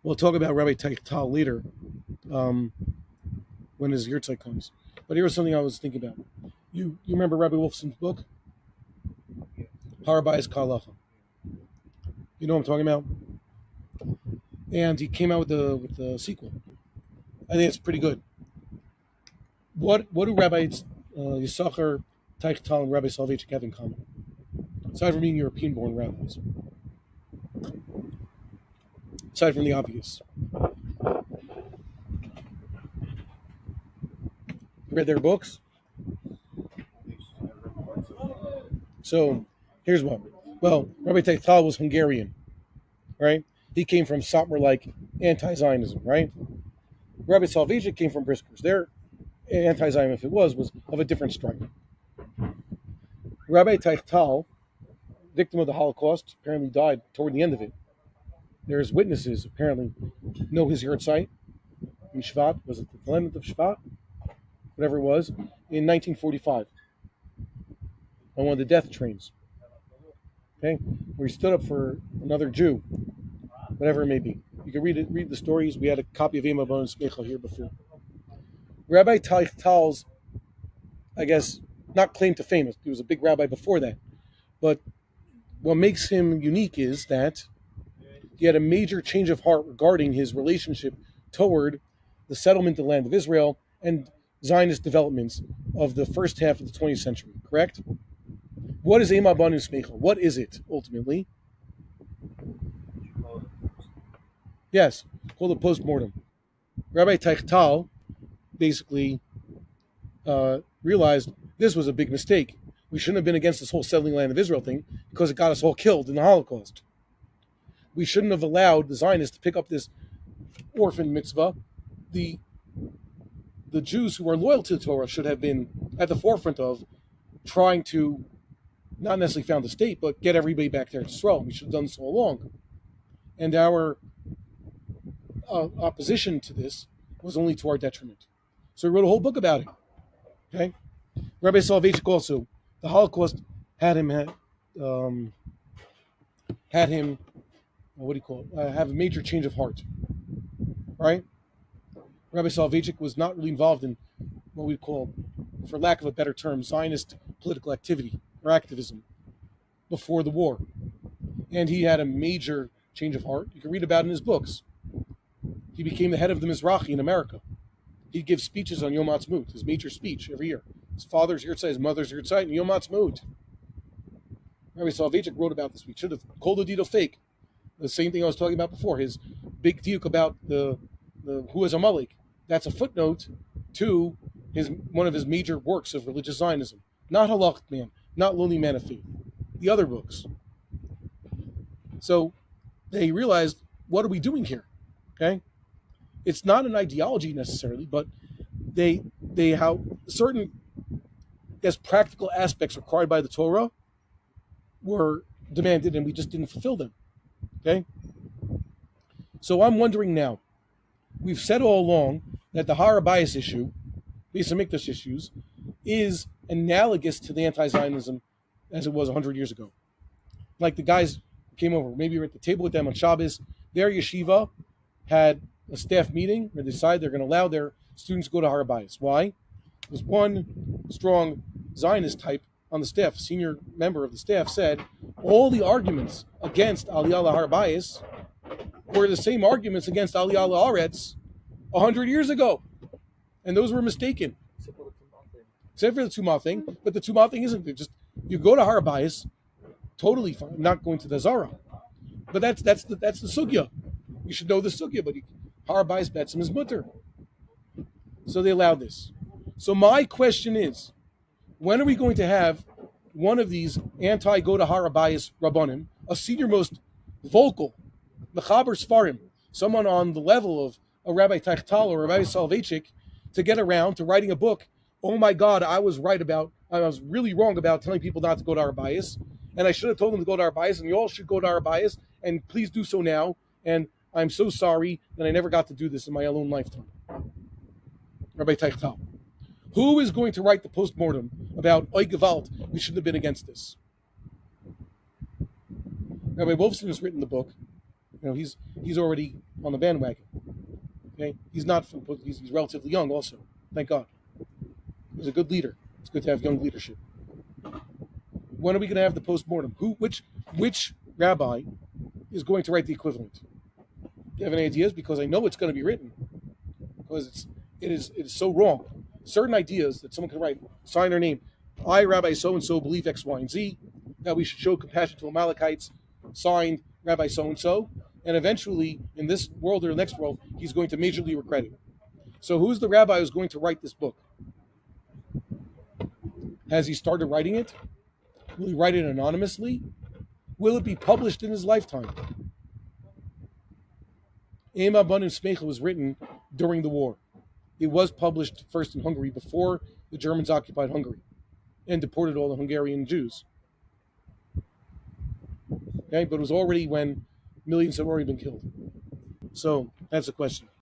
We'll talk about Rabbi Tal later when his yurtzeit comes. But here's something I was thinking about. You remember Rabbi Wolfson's book? Harabayis Kalacha. You know what I'm talking about? And he came out with the sequel. I think it's pretty good. What do Rabbi Yisachar, Teichtal, and Rabbi Soloveitchik have in common? Aside from being European-born rabbis. Aside from the obvious. You read their books? So, here's what. Well, Rabbi Tal was Hungarian, right? He came from somewhere like anti-Zionism, right? Rabbi Soloveitchik came from Briskers. Their anti-Zionism, if it was of a different stripe. Rabbi Tal, victim of the Holocaust, apparently died toward the end of it. There's witnesses, apparently, know his yurtzeit in Shvat. Was it the 11th of Shvat? Whatever it was, in 1945. On one of the death trains. Okay? Where he stood up for another Jew. Whatever it may be. You can read the stories. We had a copy of Ema Bon Smecha here before. Rabbi Teichtal's, I guess, not claim to fame. He was a big rabbi before that. But what makes him unique is that he had a major change of heart regarding his relationship toward the settlement of the land of Israel and Zionist developments of the first half of the 20th century, correct? What is Ema Banu Smecha? What is it, ultimately? Yes, called a post-mortem. Rabbi Teichtal basically realized this was a big mistake. We shouldn't have been against this whole settling land of Israel thing because it got us all killed in the Holocaust. We shouldn't have allowed the Zionists to pick up this orphan mitzvah. The Jews who are loyal to the Torah should have been at the forefront of trying to not necessarily found the state, but get everybody back there to Israel. We should have done so all along. And our opposition to this was only to our detriment. So he wrote a whole book about it. Okay, Rabbi Soloveitchik also, the Holocaust had him what do you call it? Have a major change of heart. Right? Rabbi Soloveitchik was not really involved in what we call, for lack of a better term, Zionist political activity or activism before the war. And he had a major change of heart. You can read about it in his books. He became the head of the Mizrahi in America. He'd give speeches on Yom Ha'atzmaut, his major speech every year. His father's yurtzeit, his mother's yurtzeit, and Yom Ha'atzmaut. Rabbi Soloveitchik wrote about this. We should have called the dito fake. The same thing I was talking about before. His big diuk about the who is Amalek. That's a footnote to one of his major works of religious Zionism. Not Halach Man, not Lonely Man of Faith. The other books. So they realized, what are we doing here? Okay? It's not an ideology necessarily, but they how certain, I guess, practical aspects required by the Torah were demanded, and we just didn't fulfill them. Okay? So I'm wondering now, we've said all along that the Harabayis issue, the Beis HaMikdash issues, is analogous to the anti-Zionism as it was 100 years ago. Like the guys who came over, maybe you were at the table with them on Shabbos, their yeshiva had a staff meeting where they decided they're going to allow their students to go to Harabayis. Why? Because one strong Zionist type on the staff, senior member of the staff, said all the arguments against Aliyah Harabayis were the same arguments against Aliyah La'aretz 100 years ago. And those were mistaken. Except for the Tumah thing. But the Tumah thing isn't just, you go to Harabayis, totally fine. I'm not going to the Zara. But that's the sugya. You should know the sugya, but Harabayis Betzim is mutter. So they allowed this. So my question is, when are we going to have one of these anti-go to Harabayis Rabbanim, a senior-most vocal, Mechaber Sfarim, someone on the level of a Rabbi Teichtal or Rabbi Soloveitchik, to get around to writing a book? Oh my God, I was really wrong about telling people not to go to Harabayis, and I should have told them to go to Harabayis, and you all should go to Harabayis, and please do so now, and I'm so sorry that I never got to do this in my own lifetime. Rabbi Teichtal. Who is going to write the post-mortem about Oy Gewalt? We shouldn't have been against this. Rabbi Wolfson has written the book, he's already on the bandwagon. Okay, he's not from, he's relatively young also. Thank God. He's a good leader. It's good to have young leadership. When are we going to have the postmortem? Which rabbi is going to write the equivalent? Do you have any ideas? Because I know it's going to be written. Because it is so wrong. Certain ideas that someone can write, sign their name. I, Rabbi so-and-so, believe X, Y, and Z, that we should show compassion to Amalekites, signed Rabbi so-and-so, and eventually, in this world or the next world, he's going to majorly regret it. So who's the rabbi who's going to write this book? Has he started writing it? Will he write it anonymously? Will it be published in his lifetime? Ema Banim Smecha was written during the war. It was published first in Hungary before the Germans occupied Hungary and deported all the Hungarian Jews. Okay, but it was already when millions had already been killed. So that's the question.